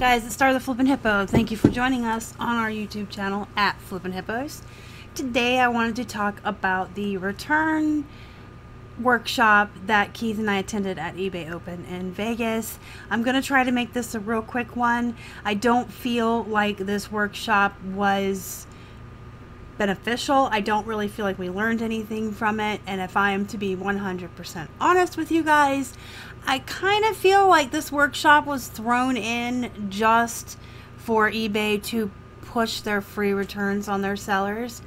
guys, it's Star the Flippin' Hippo. Thank you for joining us on our YouTube channel at Flippin' Hippos. Today I wanted to talk about the return workshop that Keith and I attended at eBay Open in Vegas. I'm going to try to make this a real quick one. I don't feel like this workshop was beneficial. I don't really feel like we learned anything from it, and if I am to be 100% honest with you guys, I kind of feel like this workshop was thrown in just for eBay to push their free returns on their sellers.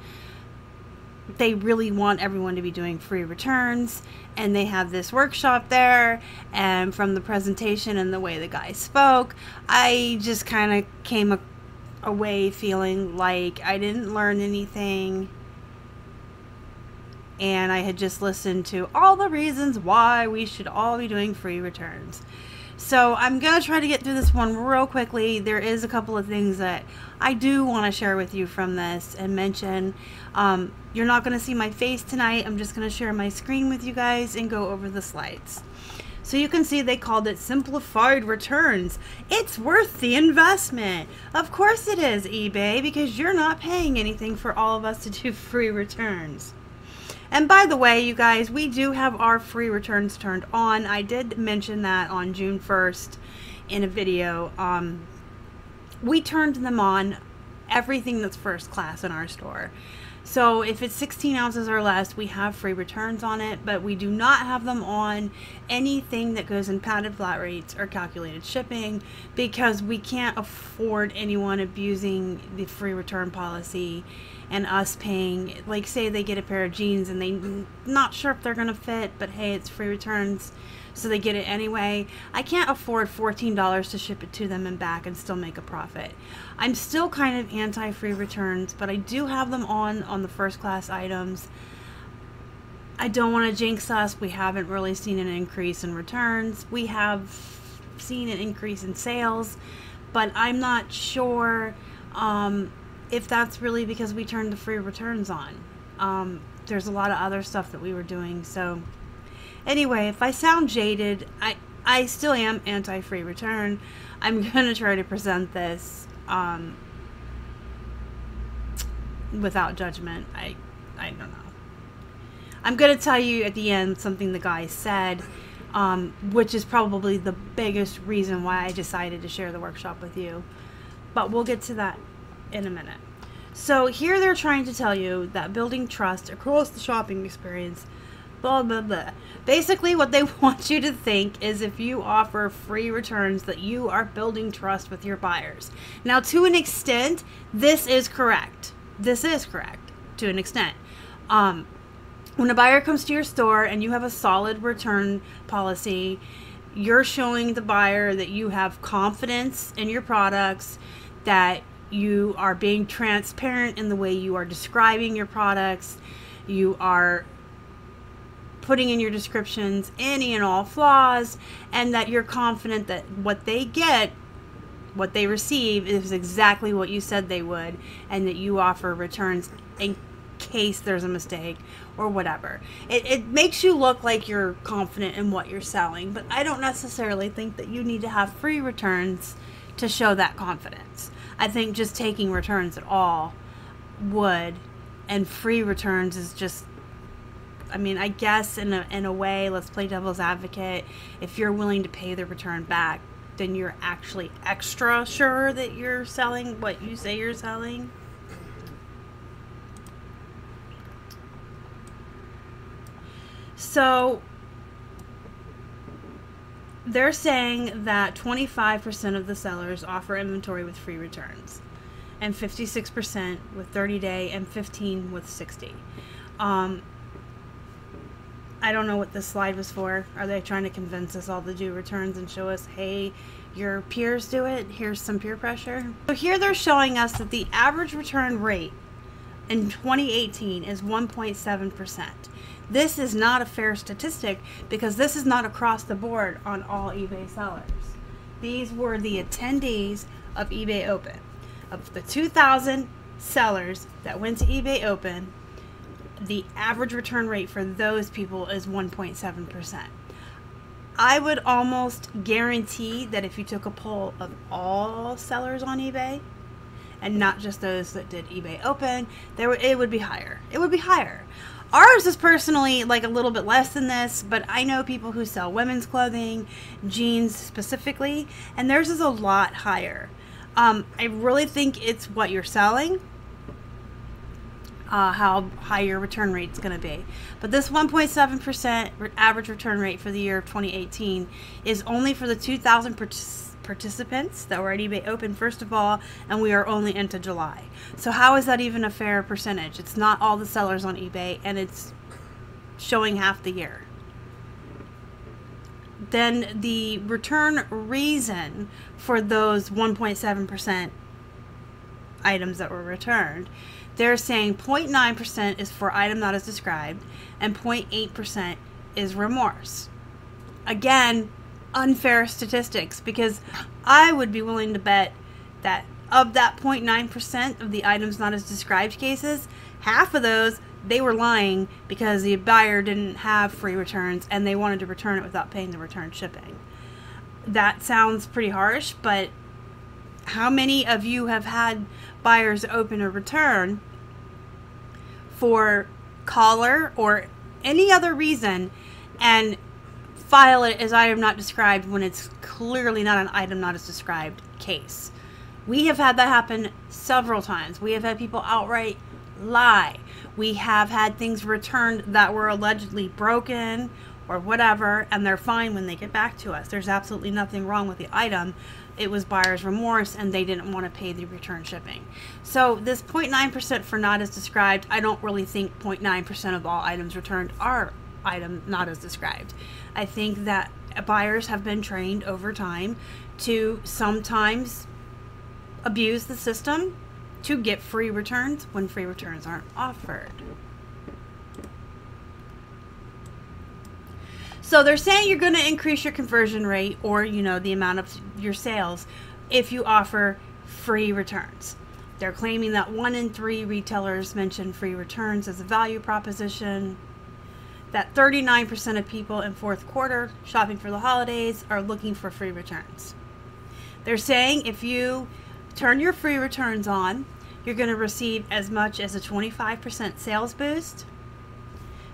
They really want everyone to be doing free returns, and they have this workshop there, and from the presentation and the way the guy spoke, I just kind of came away feeling like I didn't learn anything, and I had just listened to all the reasons why we should all be doing free returns. So I'm gonna try to get through this one real quickly. There is a couple of things that I do want to share with you from this and mention. You're not gonna see my face tonight. I'm just gonna share my screen with you guys and go over the slides. So you can see they called it Simplified Returns. It's worth the investment. Of course it is, eBay, because you're not paying anything for all of us to do free returns. And by the way, you guys, we do have our free returns turned on. I did mention that on June 1st in a video. We turned them on, everything that's first class in our store. So if it's 16 ounces or less, we have free returns on it, but we do not have them on anything that goes in padded flat rates or calculated shipping, because we can't afford anyone abusing the free return policy and us paying, like say they get a pair of jeans and they're not sure if they're going to fit, but hey, it's free returns, so they get it anyway. I can't afford $14 to ship it to them and back and still make a profit. I'm still kind of anti-free returns, but I do have them on the first class items. I don't want to jinx us. We haven't really seen an increase in returns. We have seen an increase in sales, but I'm not sure if that's really because we turned the free returns on. There's a lot of other stuff that we were doing. So anyway, if I sound jaded, I still am anti-free return. I'm going to try to present this without judgment. I don't know. I'm going to tell you at the end something the guy said, which is probably the biggest reason why I decided to share the workshop with you. But we'll get to that in a minute. So here they're trying to tell you that building trust across the shopping experience, blah blah blah. Basically what they want you to think is if you offer free returns that you are building trust with your buyers. Now to an extent, this is correct. This is correct to an extent. When a buyer comes to your store and you have a solid return policy, you're showing the buyer that you have confidence in your products, that you are being transparent in the way you are describing your products, you are putting in your descriptions any and all flaws, and that you're confident that what they get, what they receive, is exactly what you said they would, and that you offer returns in case there's a mistake or whatever. It makes you look like you're confident in what you're selling, but I don't necessarily think that you need to have free returns to show that confidence. I think just taking returns at all would, and free returns is just, I mean, I guess in a way, let's play devil's advocate. If you're willing to pay the return back, then you're actually extra sure that you're selling what you say you're selling. So they're saying that 25% of the sellers offer inventory with free returns, and 56% with 30-day, and 15% with 60. I don't know what this slide was for. Are they trying to convince us all to do returns and show us, hey, your peers do it, here's some peer pressure? So here they're showing us that the average return rate in 2018 is 1.7%. This is not a fair statistic because this is not across the board on all eBay sellers. These were the attendees of eBay Open. Of the 2,000 sellers that went to eBay Open, the average return rate for those people is 1.7%. I would almost guarantee that if you took a poll of all sellers on eBay, and not just those that did eBay open, it would be higher. It would be higher. Ours is personally like a little bit less than this, but I know people who sell women's clothing, jeans specifically, and theirs is a lot higher. I really think it's what you're selling, how high your return rate is going to be. But this 1.7% average return rate for the year of 2018 is only for the 2,000 participants that were at eBay open, first of all, and we are only into July. So how is that even a fair percentage? It's not all the sellers on eBay, and it's showing half the year. Then the return reason for those 1.7% items that were returned, they're saying 0.9% is for item not as described, and 0.8% is remorse. Again, unfair statistics, because I would be willing to bet that of that 0.9% of the items not as described cases, half of those, they were lying because the buyer didn't have free returns and they wanted to return it without paying the return shipping. That sounds pretty harsh, but how many of you have had buyers open a return for collar or any other reason and file it as item not described when it's clearly not an item not as described case? We have had that happen several times. We have had people outright lie. We have had things returned that were allegedly broken or whatever, and they're fine when they get back to us. There's absolutely nothing wrong with the item. It was buyer's remorse and they didn't want to pay the return shipping. So this 0.9% for not as described, I don't really think 0.9% of all items returned are item not as described. I think that buyers have been trained over time to sometimes abuse the system to get free returns when free returns aren't offered. So they're saying you're going to increase your conversion rate, or the amount of your sales, if you offer free returns. They're claiming that 1 in 3 retailers mention free returns as a value proposition, that 39% of people in fourth quarter shopping for the holidays are looking for free returns. They're saying if you turn your free returns on, you're going to receive as much as a 25% sales boost,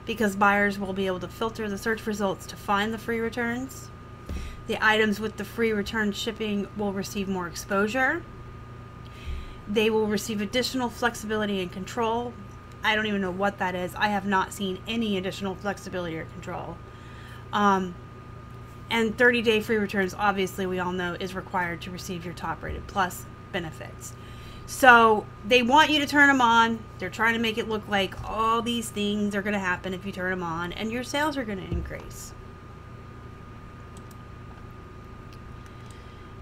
because buyers will be able to filter the search results to find the free returns. The items with the free return shipping will receive more exposure. They will receive additional flexibility and control. I don't even know what that is. I have not seen any additional flexibility or control. And 30-day free returns, obviously, we all know, is required to receive your top-rated plus benefits. So they want you to turn them on. They're trying to make it look like all these things are going to happen if you turn them on, and your sales are going to increase.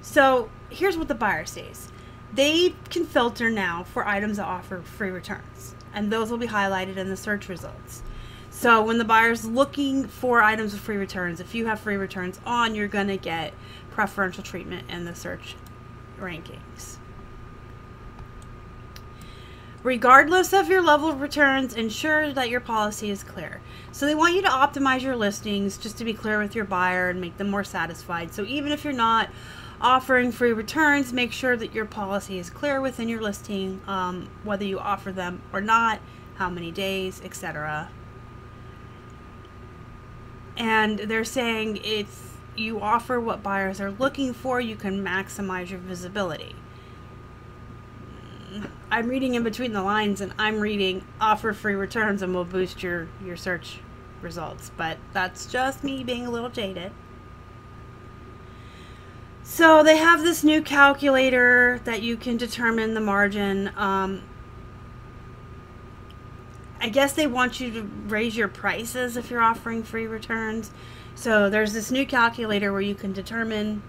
So here's what the buyer says. They can filter now for items that offer free returns, and those will be highlighted in the search results. So when the buyer's looking for items with free returns, if you have free returns on, you're going to get preferential treatment in the search rankings. Regardless of your level of returns, ensure that your policy is clear. So they want you to optimize your listings just to be clear with your buyer and make them more satisfied. So even if you're not offering free returns, make sure that your policy is clear within your listing, whether you offer them or not, how many days, etc. And they're saying if you offer what buyers are looking for, you can maximize your visibility. I'm reading in between the lines, and I'm reading offer free returns and will boost your search results. But that's just me being a little jaded. So they have this new calculator that you can determine the margin. I guess they want you to raise your prices if you're offering free returns. So there's this new calculator where you can determine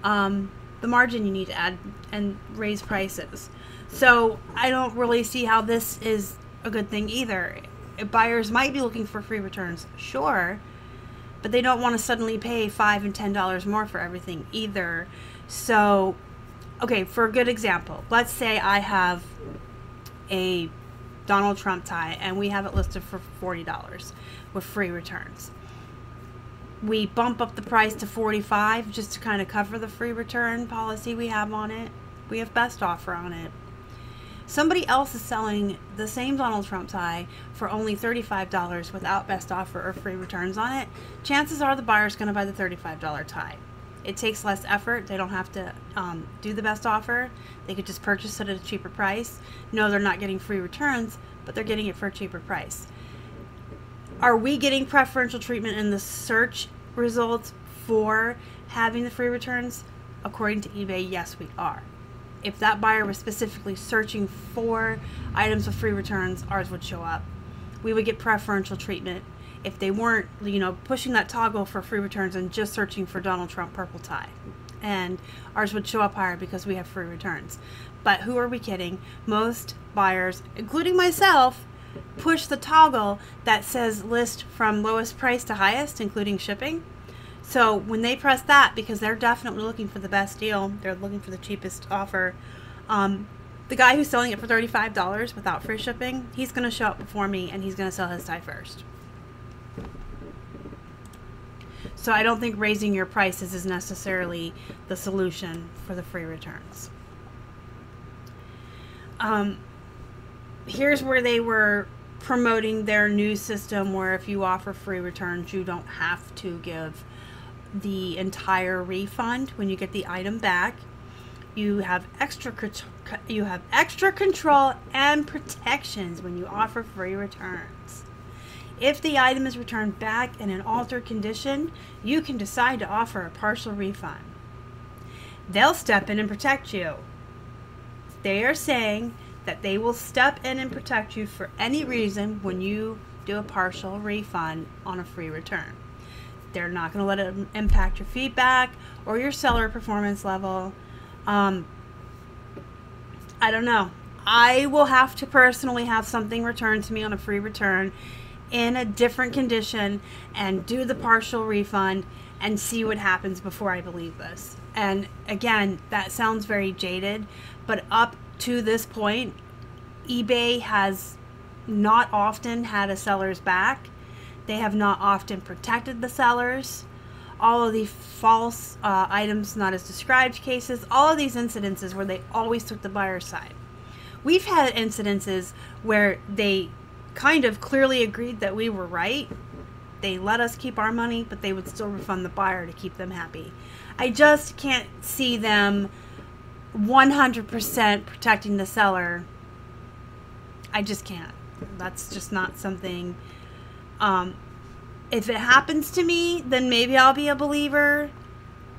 the margin you need to add and raise prices. So I don't really see how this is a good thing either. Buyers might be looking for free returns, sure, but they don't want to suddenly pay $5 and $10 more for everything either. So, okay, for a good example, let's say I have a Donald Trump tie and we have it listed for $40 with free returns. we bump up the price to $45 just to kind of cover the free return policy we have on it. We have best offer on it. Somebody else is selling the same Donald Trump tie for only $35 without best offer or free returns on it. Chances are the buyer's going to buy the $35 tie. It takes less effort. They don't have to do the best offer. They could just purchase it at a cheaper price. No, they're not getting free returns, but they're getting it for a cheaper price. Are we getting preferential treatment in the search results for having the free returns? According to eBay, yes, we are. If that buyer was specifically searching for items with free returns, ours would show up. We would get preferential treatment if they weren't, pushing that toggle for free returns and just searching for Donald Trump purple tie. And ours would show up higher because we have free returns. But who are we kidding? Most buyers, including myself, push the toggle that says list from lowest price to highest, including shipping. So when they press that, because they're definitely looking for the best deal, they're looking for the cheapest offer, the guy who's selling it for $35 without free shipping, he's going to show up before me and he's going to sell his tie first. So I don't think raising your prices is necessarily the solution for the free returns. Here's where they were promoting their new system where if you offer free returns, you don't have to give the entire refund when you get the item back. You have extra control and protections when you offer free returns. If the item is returned back in an altered condition, you can decide to offer a partial refund. They'll step in and protect you. They are saying that they will step in and protect you for any reason when you do a partial refund on a free return. They're not going to let it impact your feedback or your seller performance level. I don't know. I will have to personally have something returned to me on a free return in a different condition and do the partial refund and see what happens before I believe this. And again, that sounds very jaded, but up to this point, eBay has not often had a seller's back. They have not often protected the sellers. All of the false items not as described cases, all of these incidences where they always took the buyer's side. We've had incidences where they kind of clearly agreed that we were right. They let us keep our money, but they would still refund the buyer to keep them happy. I just can't see them 100% protecting the seller. I just can't. That's just not something. If it happens to me, then maybe I'll be a believer.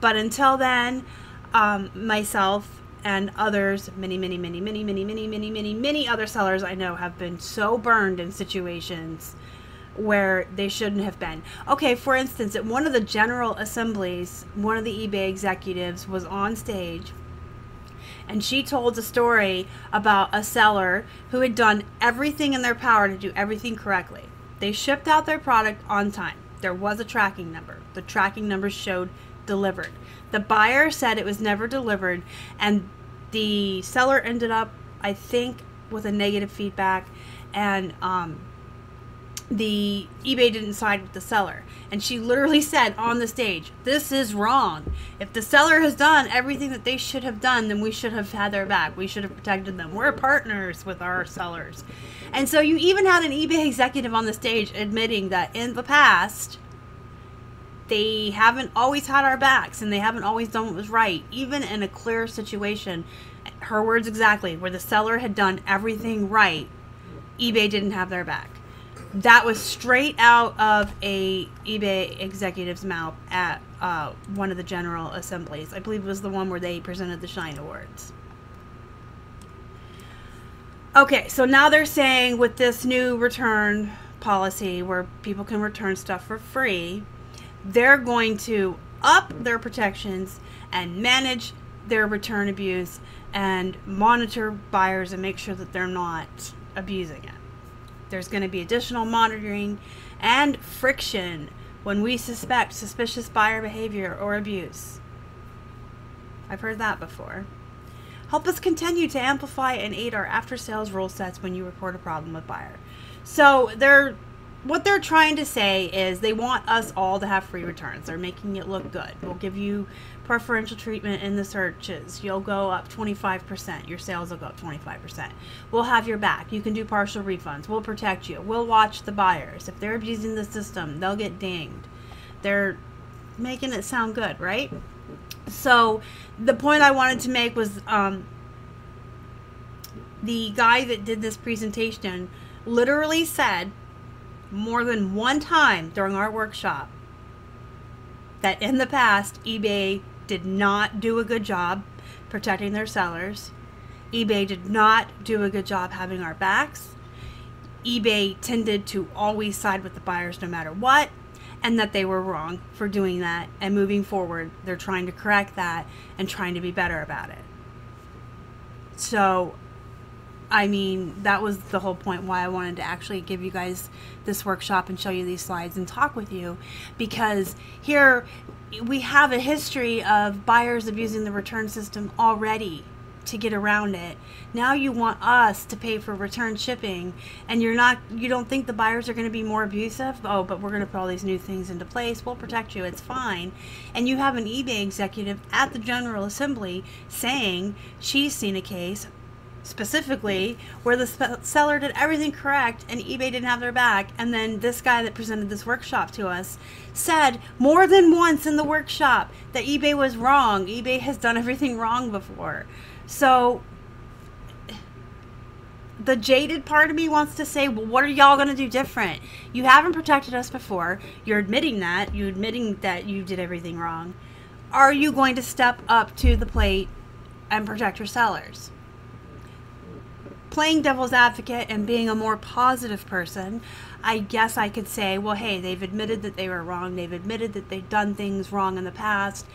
But until then, myself and others, many other sellers I know have been so burned in situations where they shouldn't have been. Okay, for instance, at one of the general assemblies, one of the eBay executives was on stage and she told a story about a seller who had done everything in their power to do everything correctly. They shipped out their product on time. There was a tracking number. The tracking number showed delivered. The buyer said it was never delivered, and the seller ended up, I think, with a negative feedback, and the eBay didn't side with the seller. And she literally said on the stage, "This is wrong. If the seller has done everything that they should have done, then we should have had their back. We should have protected them. We're partners with our sellers." And so you even had an eBay executive on the stage admitting that in the past, they haven't always had our backs and they haven't always done what was right. Even in a clear situation, her words exactly, where the seller had done everything right, eBay didn't have their back. That was straight out of a eBay executive's mouth at one of the general assemblies. I believe it was the one where they presented the Shine Awards. Okay, so now they're saying with this new return policy where people can return stuff for free, they're going to up their protections and manage their return abuse and monitor buyers and make sure that they're not abusing it. There's going to be additional monitoring and friction when we suspect suspicious buyer behavior or abuse. I've heard that before. Help us continue to amplify and aid our after-sales rule sets when you report a problem with buyer. So they're what they're trying to say is they want us all to have free returns. They're making it look good. We'll give you preferential treatment in the searches. You'll go up 25%. Your sales will go up 25%. We'll have your back. You can do partial refunds. We'll protect you. We'll watch the buyers. If they're abusing the system, they'll get dinged. They're making it sound good, right? So the point I wanted to make was the guy that did this presentation literally said more than one time during our workshop that in the past eBay did not do a good job protecting their sellers. eBay did not do a good job having our backs. eBay tended to always side with the buyers no matter what, and that they were wrong for doing that, and moving forward they're trying to correct that and trying to be better about it. So I mean, that was the whole point why I wanted to actually give you guys this workshop and show you these slides and talk with you, because here we have a history of buyers abusing the return system already to get around it. Now you want us to pay for return shipping, and you don't think the buyers are going to be more abusive? Oh, but we're going to put all these new things into place. We'll protect you. It's fine. And you have an eBay executive at the General Assembly saying she's seen a case specifically where the seller did everything correct and eBay didn't have their back, and then this guy that presented this workshop to us said more than once in the workshop that eBay was wrong. eBay has done everything wrong before. So the jaded part of me wants to say, well, what are y'all going to do different? You haven't protected us before. You're admitting that. You're admitting that you did everything wrong. Are you going to step up to the plate and protect your sellers? Playing devil's advocate and being a more positive person, I guess I could say, well, hey, they've admitted that they were wrong. They've admitted that they've done things wrong in the past.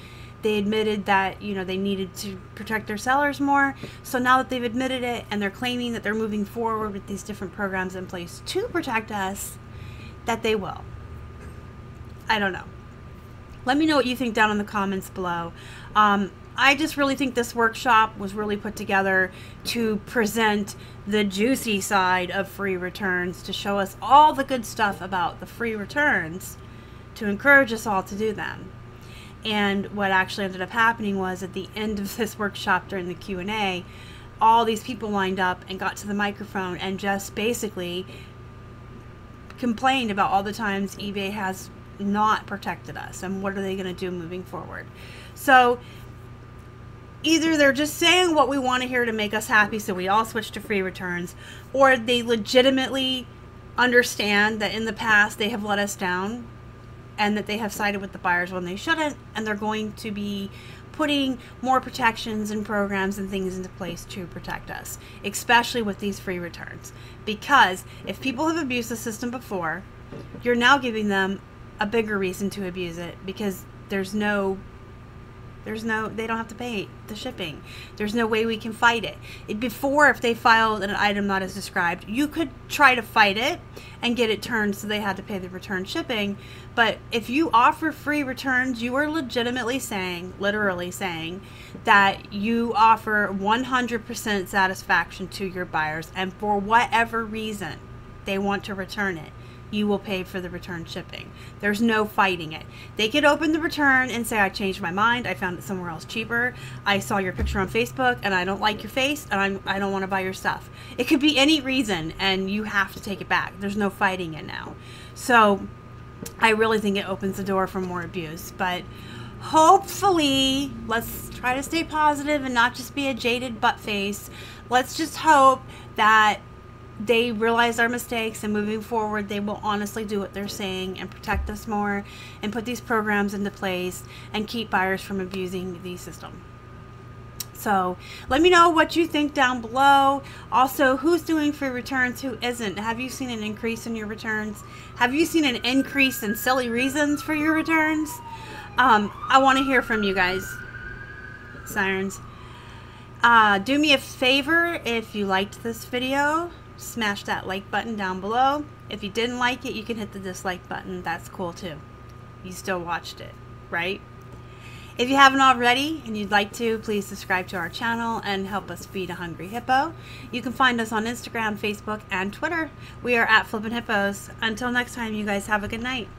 They admitted that, you know, they needed to protect their sellers more. So now that they've admitted it and they're claiming that they're moving forward with these different programs in place to protect us, that they will. I don't know. Let me know what you think down in the comments below. I just really think this workshop was really put together to present the juicy side of free returns, to show us all the good stuff about the free returns, to encourage us all to do them. And what actually ended up happening was at the end of this workshop during the Q&A, all these people lined up and got to the microphone and just basically complained about all the times eBay has not protected us and what are they going to do moving forward. So either they're just saying what we want to hear to make us happy so we all switch to free returns, or they legitimately understand that in the past they have let us down and that they have sided with the buyers when they shouldn't, and they're going to be putting more protections and programs and things into place to protect us, especially with these free returns. Because if people have abused the system before, you're now giving them a bigger reason to abuse it, because they don't have to pay the shipping. There's no way we can fight it. Before, if they filed an item not as described, you could try to fight it and get it turned so they had to pay the return shipping. But if you offer free returns, you are legitimately saying, literally saying, that you offer 100% satisfaction to your buyers, and for whatever reason they want to return it, you will pay for the return shipping. There's no fighting it. They could open the return and say, I changed my mind. I found it somewhere else cheaper. I saw your picture on Facebook and I don't like your face and I don't want to buy your stuff. It could be any reason and you have to take it back. There's no fighting it now. So I really think it opens the door for more abuse. But hopefully, let's try to stay positive and not just be a jaded butt face. Let's just hope that they realize our mistakes, and moving forward they will honestly do what they're saying and protect us more and put these programs into place and keep buyers from abusing the system. So let me know what you think down below. Also, who's doing free returns, who isn't? Have you seen an increase in your returns? Have you seen an increase in silly reasons for your returns? I want to hear from you guys, sirens. Do me a favor, if you liked this video, smash that like button down below. If you didn't like it, you can hit the dislike button. That's cool too. You still watched it, right? If you haven't already and you'd like to, please subscribe to our channel and help us feed a hungry hippo. You can find us on Instagram, Facebook, and Twitter. We are at Flippin' Hippos. Until next time, you guys have a good night.